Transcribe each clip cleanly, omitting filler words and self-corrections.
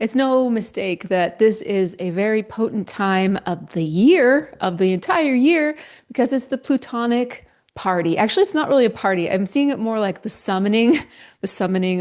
It's no mistake that this is a very potent time of the year, of the entire year, because it's the Plutonic party. Actually, it's not really a party. I'm seeing it more like the summoning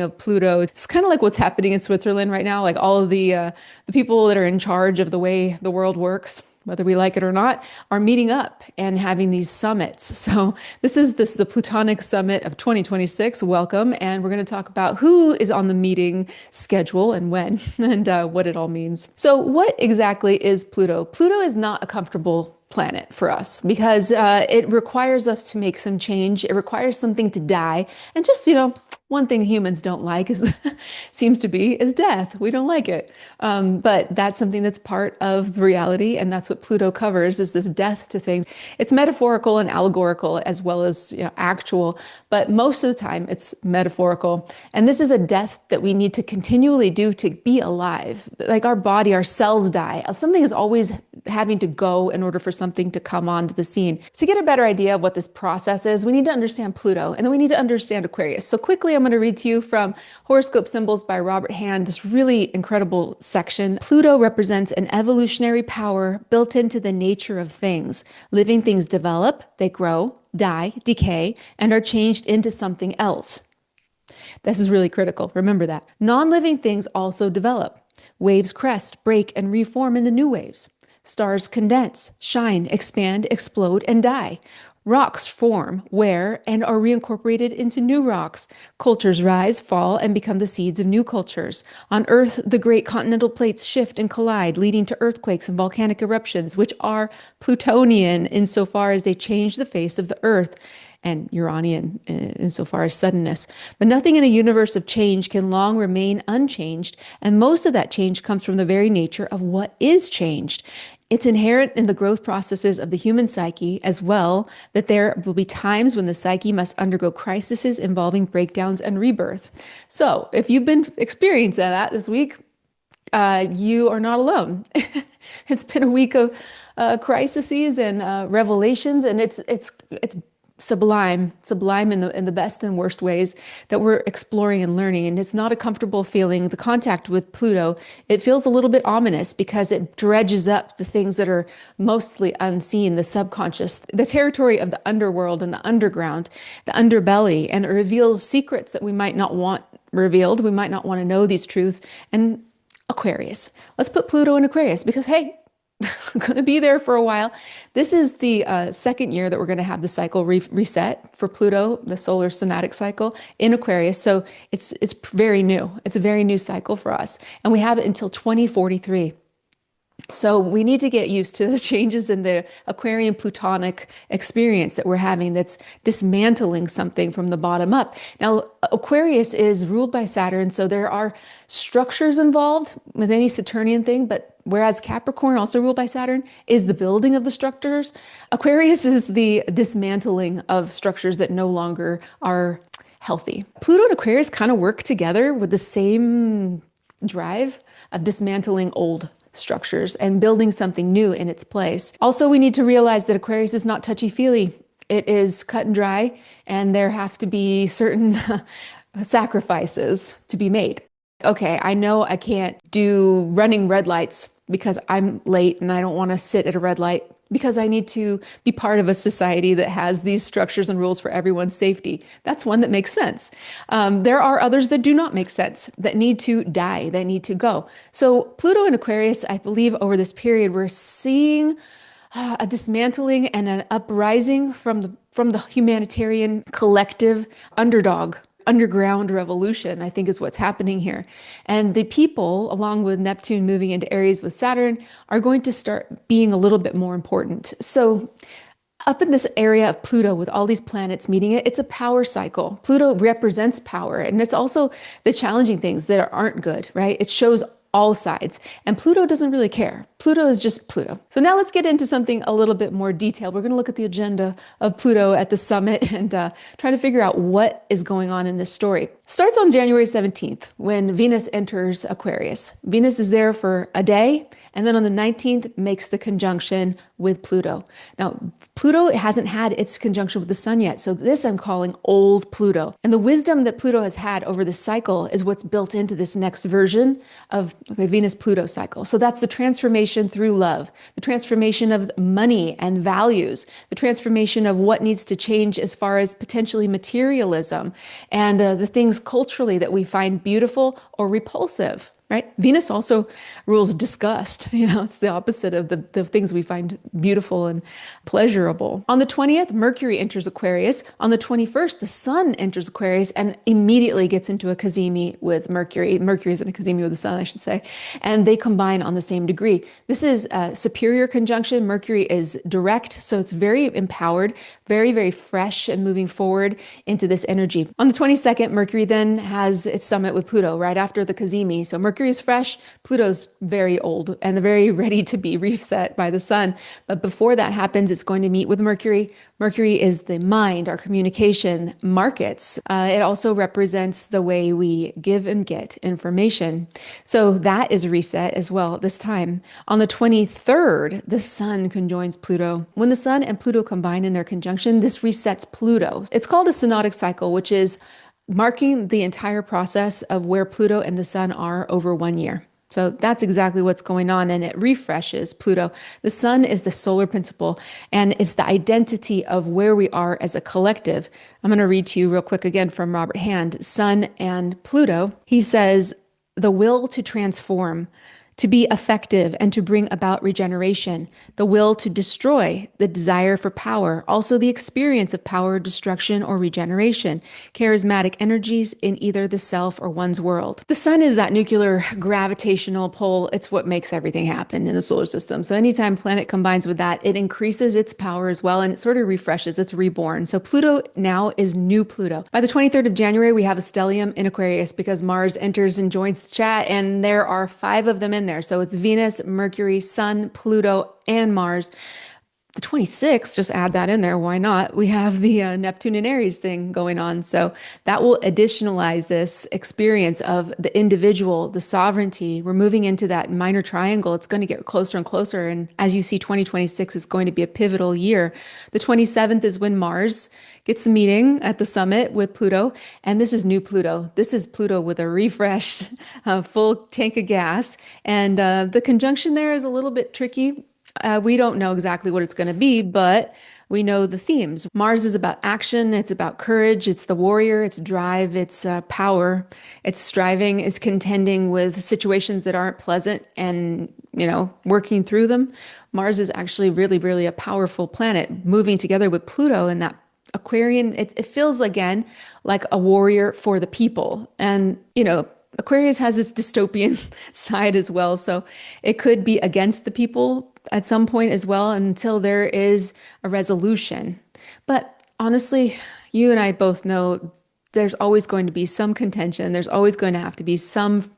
of Pluto. It's kind of like what's happening in Switzerland right now. Like all of the people that are in charge of the way the world works, whether we like it or not, are meeting up and having these summits. So this the Plutonic Summit of 2026. Welcome, and we're going to talk about who is on the meeting schedule and when, and what it all means. So, what exactly is Pluto? Pluto is not a comfortable planet for us because it requires us to make some change. It requires something to die, and just one thing humans don't like is seems to be is death. We don't like it, but that's something that's part of reality, and that's what Pluto covers is this death to things. It's metaphorical and allegorical as well as actual, but most of the time it's metaphorical. And this is a death that we need to continually do to be alive. Like our body, our cells die. Something is always having to go in order for something to come onto the scene. To get a better idea of what this process is, we need to understand Pluto, and then we need to understand Aquarius. So quickly, I'm going to read to you from Horoscope Symbols by Robert Hand, this really incredible section. Pluto represents an evolutionary power built into the nature of things. Living things develop, they grow, die, decay, and are changed into something else. This is really critical. Remember that. Non-living things also develop. Waves crest, break, and reform into new waves. Stars condense, shine, expand, explode, and die. Rocks form, wear, and are reincorporated into new rocks. Cultures rise, fall, and become the seeds of new cultures. On Earth, the great continental plates shift and collide, leading to earthquakes and volcanic eruptions, which are Plutonian insofar as they change the face of the Earth, and Uranian insofar as suddenness. But nothing in a universe of change can long remain unchanged, and most of that change comes from the very nature of what is changed. It's inherent in the growth processes of the human psyche as well that there will be times when the psyche must undergo crises involving breakdowns and rebirth. So if you've been experiencing that this week, you are not alone. It's been a week of crises and revelations, and it's sublime in the best and worst ways that we're exploring and learning. And it's not a comfortable feeling. The contact with Pluto, it feels a little bit ominous because it dredges up the things that are mostly unseen, the subconscious, the territory of the underworld and the underground, the underbelly, and it reveals secrets that we might not want revealed. We might not want to know these truths. And Aquarius. Let's put Pluto in Aquarius because, hey, going to be there for a while. This is the second year that we're going to have the cycle reset for Pluto, the solar synodic cycle in Aquarius. So it's very new. It's a very new cycle for us. And we have it until 2043. So we need to get used to the changes in the Aquarian Plutonic experience that we're having that's dismantling something from the bottom up. Now, Aquarius is ruled by Saturn, so there are structures involved with any Saturnian thing, but whereas Capricorn, also ruled by Saturn, is the building of the structures, Aquarius is the dismantling of structures that no longer are healthy. Pluto and Aquarius kind of work together with the same drive of dismantling old structures and building something new in its place. Also, we need to realize that Aquarius is not touchy-feely. It is cut and dry, and there have to be certain sacrifices to be made. Okay, I know I can't do running red lights because I'm late and I don't want to sit at a red light because I need to be part of a society that has these structures and rules for everyone's safety. That's one that makes sense. There are others that do not make sense, that need to die, that need to go. So Pluto and Aquarius, I believe over this period, we're seeing a dismantling and an uprising from the humanitarian collective underground revolution, I think is what's happening here. And the people, along with Neptune moving into Aries with Saturn, are going to start being a little bit more important. So up in this area of Pluto with all these planets meeting it, it's a power cycle. Pluto represents power, and it's also the challenging things that aren't good, right? It shows all sides. And Pluto doesn't really care. Pluto is just Pluto. So now let's get into something a little bit more detailed. We're going to look at the agenda of Pluto at the summit and try to figure out what is going on in this story. Starts on January 17th when Venus enters Aquarius. Venus is there for a day, and then on the 19th makes the conjunction with Pluto. Now, Pluto hasn't had its conjunction with the sun yet, so this I'm calling old Pluto. And the wisdom that Pluto has had over the cycle is what's built into this next version of the Venus-Pluto cycle. So that's the transformation through love, the transformation of money and values, the transformation of what needs to change as far as potentially materialism and the things culturally that we find beautiful or repulsive. Right? Venus also rules disgust. It's the opposite of the things we find beautiful and pleasurable. On the 20th, Mercury enters Aquarius. On the 21st, the sun enters Aquarius and immediately gets into a cazimi with Mercury. Mercury is in a cazimi with the sun, I should say. And they combine on the same degree. This is a superior conjunction. Mercury is direct, so it's very empowered, very, very fresh and moving forward into this energy. On the 22nd, Mercury then has its summit with Pluto right after the cazimi. So Mercury is fresh, Pluto's very old and very ready to be reset by the sun. But before that happens, it's going to meet with Mercury. Mercury is the mind, our communication, markets. It also represents the way we give and get information. So that is a reset as well at this time. On the 23rd, the sun conjoins Pluto. When the sun and Pluto combine in their conjunction, this resets Pluto. It's called a synodic cycle, which is marking the entire process of where Pluto and the sun are over 1 year. So that's exactly what's going on, and it refreshes Pluto. The sun is the solar principle, and it's the identity of where we are as a collective. I'm going to read to you real quick again from Robert Hand, Sun and Pluto. He says, the will to transform, to be effective and to bring about regeneration, the will to destroy, the desire for power, also the experience of power, destruction, or regeneration, charismatic energies in either the self or one's world. The sun is that nuclear gravitational pull. It's what makes everything happen in the solar system. So anytime planet combines with that, it increases its power as well, and it sort of refreshes, it's reborn. So Pluto now is new Pluto. By the 23rd of January, we have a stellium in Aquarius because Mars enters and joins the chat, and there are 5 of them in there. So it's Venus, Mercury, Sun, Pluto, and Mars. The 26th, just add that in there. Why not? We have the Neptune and Aries thing going on. So that will additionalize this experience of the individual, the sovereignty. We're moving into that minor triangle. It's going to get closer and closer. And as you see, 2026 is going to be a pivotal year. The 27th is when Mars gets the meeting at the summit with Pluto. And this is new Pluto. This is Pluto with a refreshed full tank of gas. And the conjunction there is a little bit tricky. We don't know exactly what it's going to be, but we know the themes. Mars is about action. It's about courage. It's the warrior. It's drive. It's power. It's striving. It's contending with situations that aren't pleasant and, working through them. Mars is actually really, really a powerful planet moving together with Pluto and that Aquarian. It feels again like a warrior for the people. And, Aquarius has this dystopian side as well. So it could be against the people at some point as well until there is a resolution. But honestly, you and I both know there's always going to be some contention. There's always going to have to be some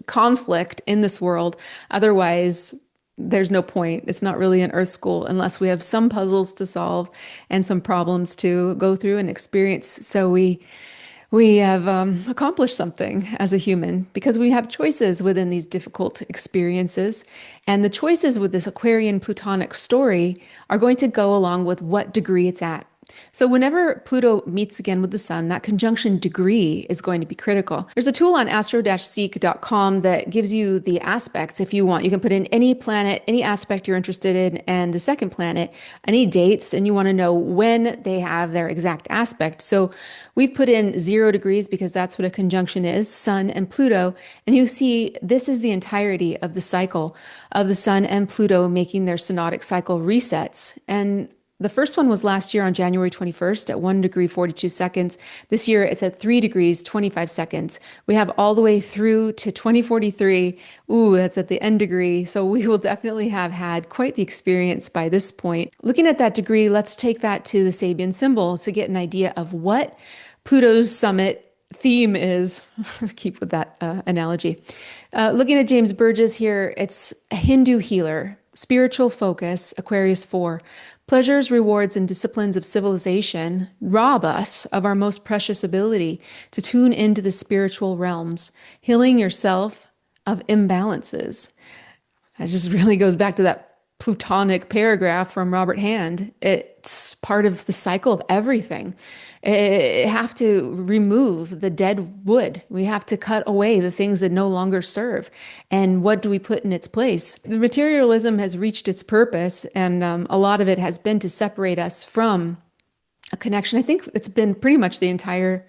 conflict in this world. Otherwise, there's no point. It's not really an Earth school unless we have some puzzles to solve and some problems to go through and experience. So we have accomplished something as a human because we have choices within these difficult experiences. And the choices with this Aquarian Plutonic story are going to go along with what degree it's at. So whenever Pluto meets again with the sun, that conjunction degree is going to be critical. There's a tool on astro-seek.com that gives you the aspects if you want. You can put in any planet, any aspect you're interested in, and the second planet, any dates, and you want to know when they have their exact aspect. So we've put in 0 degrees because that's what a conjunction is, Sun and Pluto. And you see this is the entirety of the cycle of the sun and Pluto making their synodic cycle resets. And the first one was last year on January 21st at 1 degree 42 seconds. This year it's at 3 degrees 25 seconds. We have all the way through to 2043. Ooh, that's at the end degree. So we will definitely have had quite the experience by this point. Looking at that degree, let's take that to the Sabian symbol to get an idea of what Pluto's summit theme is. Keep with that analogy. Looking at James Burgess here, it's a Hindu healer, spiritual focus, Aquarius 4. Pleasures, rewards, and disciplines of civilization rob us of our most precious ability to tune into the spiritual realms, healing yourself of imbalances. That just really goes back to that Plutonic paragraph from Robert Hand. It's part of the cycle of everything. We have to remove the dead wood. We have to cut away the things that no longer serve. And what do we put in its place? The materialism has reached its purpose, and a lot of it has been to separate us from a connection. I think it's been pretty much the entire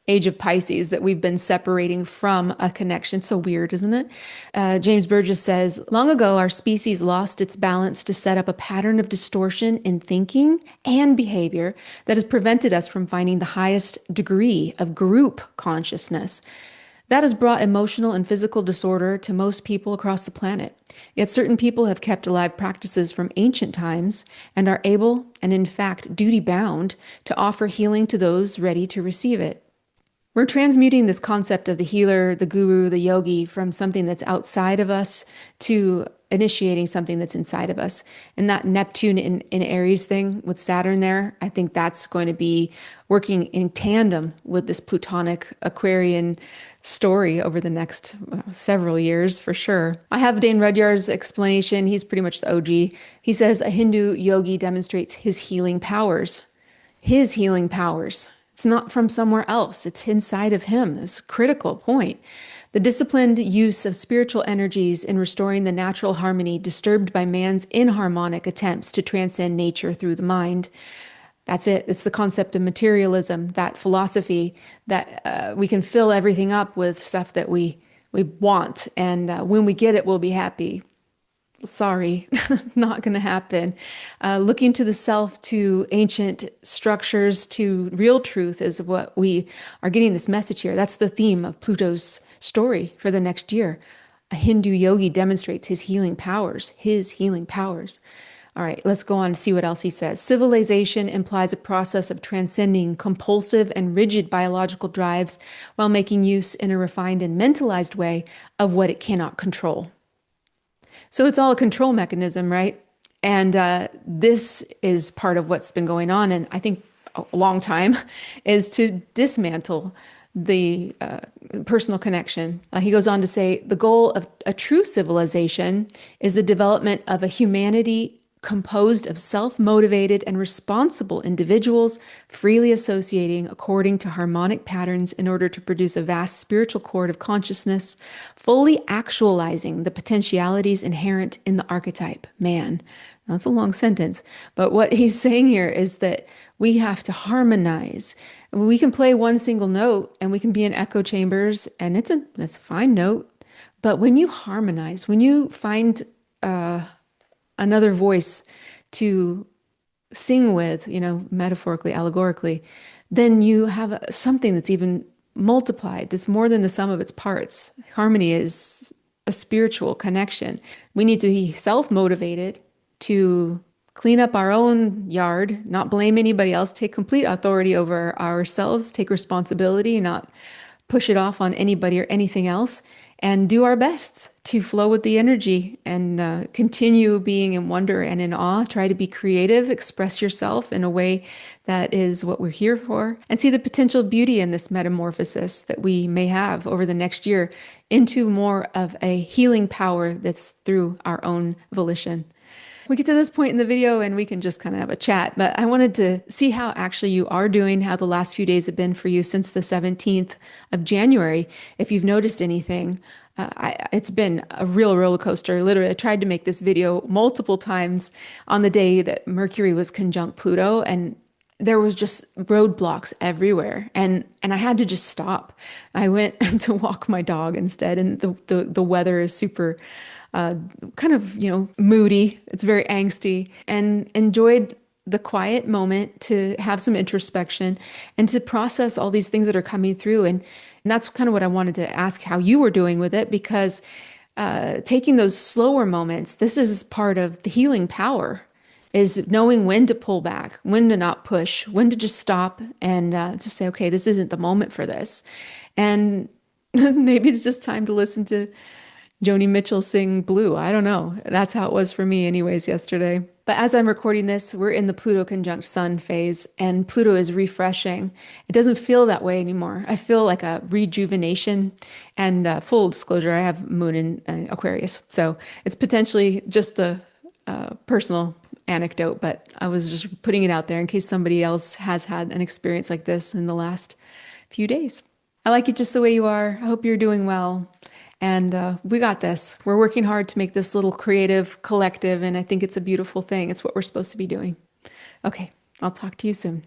age of Pisces that we've been separating from a connection. So weird, isn't it? James Burgess says, long ago, our species lost its balance to set up a pattern of distortion in thinking and behavior that has prevented us from finding the highest degree of group consciousness. That has brought emotional and physical disorder to most people across the planet. Yet certain people have kept alive practices from ancient times and are able, and in fact duty bound, to offer healing to those ready to receive it. We're transmuting this concept of the healer, the guru, the yogi from something that's outside of us to initiating something that's inside of us. And that Neptune in Aries thing with Saturn there, I think that's going to be working in tandem with this Plutonic Aquarian story over the next several years for sure. I have Dane Rudyard's explanation. He's pretty much the OG. He says a Hindu yogi demonstrates his healing powers. His healing powers. It's not from somewhere else. It's inside of him. This critical point. The disciplined use of spiritual energies in restoring the natural harmony disturbed by man's inharmonic attempts to transcend nature through the mind. That's it. It's the concept of materialism, that philosophy that we can fill everything up with stuff that we want. And when we get it, we'll be happy. Sorry, not going to happen. Looking to the self, to ancient structures, to real truth is what we are getting this message here. That's the theme of Pluto's story for the next year. A Hindu yogi demonstrates his healing powers, All right, let's go on and see what else he says. Civilization implies a process of transcending compulsive and rigid biological drives while making use in a refined and mentalized way of what it cannot control. So it's all a control mechanism, right? And this is part of what's been going on, and I think a long time, is to dismantle the personal connection. He goes on to say, the goal of a true civilization is the development of a humanity composed of self-motivated and responsible individuals, freely associating according to harmonic patterns in order to produce a vast spiritual chord of consciousness, fully actualizing the potentialities inherent in the archetype, man. Now, that's a long sentence, but what he's saying here is that we have to harmonize. We can play one single note and we can be in echo chambers, and that's a fine note, but when you harmonize, when you find another voice to sing with, metaphorically, allegorically, then you have something that's even multiplied. That's more than the sum of its parts. Harmony is a spiritual connection. We need to be self-motivated to clean up our own yard, not blame anybody else, take complete authority over ourselves, take responsibility, not push it off on anybody or anything else, and do our best to flow with the energy and continue being in wonder and in awe. Try to be creative, express yourself in a way that is what we're here for, and see the potential beauty in this metamorphosis that we may have over the next year into more of a healing power that's through our own volition. We get to this point in the video and we can just kind of have a chat, but I wanted to see how actually you are doing, how the last few days have been for you since the 17th of January. If you've noticed anything, it's been a real roller coaster. Literally, I tried to make this video multiple times on the day that Mercury was conjunct Pluto, and there was just roadblocks everywhere. And I had to just stop. I went to walk my dog instead, and the weather is super kind of, moody. It's very angsty, and enjoyed the quiet moment to have some introspection and to process all these things that are coming through. And that's kind of what I wanted to ask how you were doing with it, because taking those slower moments, this is part of the healing power, is knowing when to pull back, when to not push, when to just stop and just say, okay, this isn't the moment for this. And maybe it's just time to listen to Joni Mitchell sing Blue. I don't know. That's how it was for me, anyways, yesterday. But as I'm recording this, we're in the Pluto conjunct Sun phase, and Pluto is refreshing. It doesn't feel that way anymore. I feel like a rejuvenation. And full disclosure, I have Moon in Aquarius. So it's potentially just a personal anecdote, but I was just putting it out there in case somebody else has had an experience like this in the last few days. I like you just the way you are. I hope you're doing well. And we got this. We're working hard to make this little creative collective, and I think it's a beautiful thing. It's what we're supposed to be doing. Okay, I'll talk to you soon.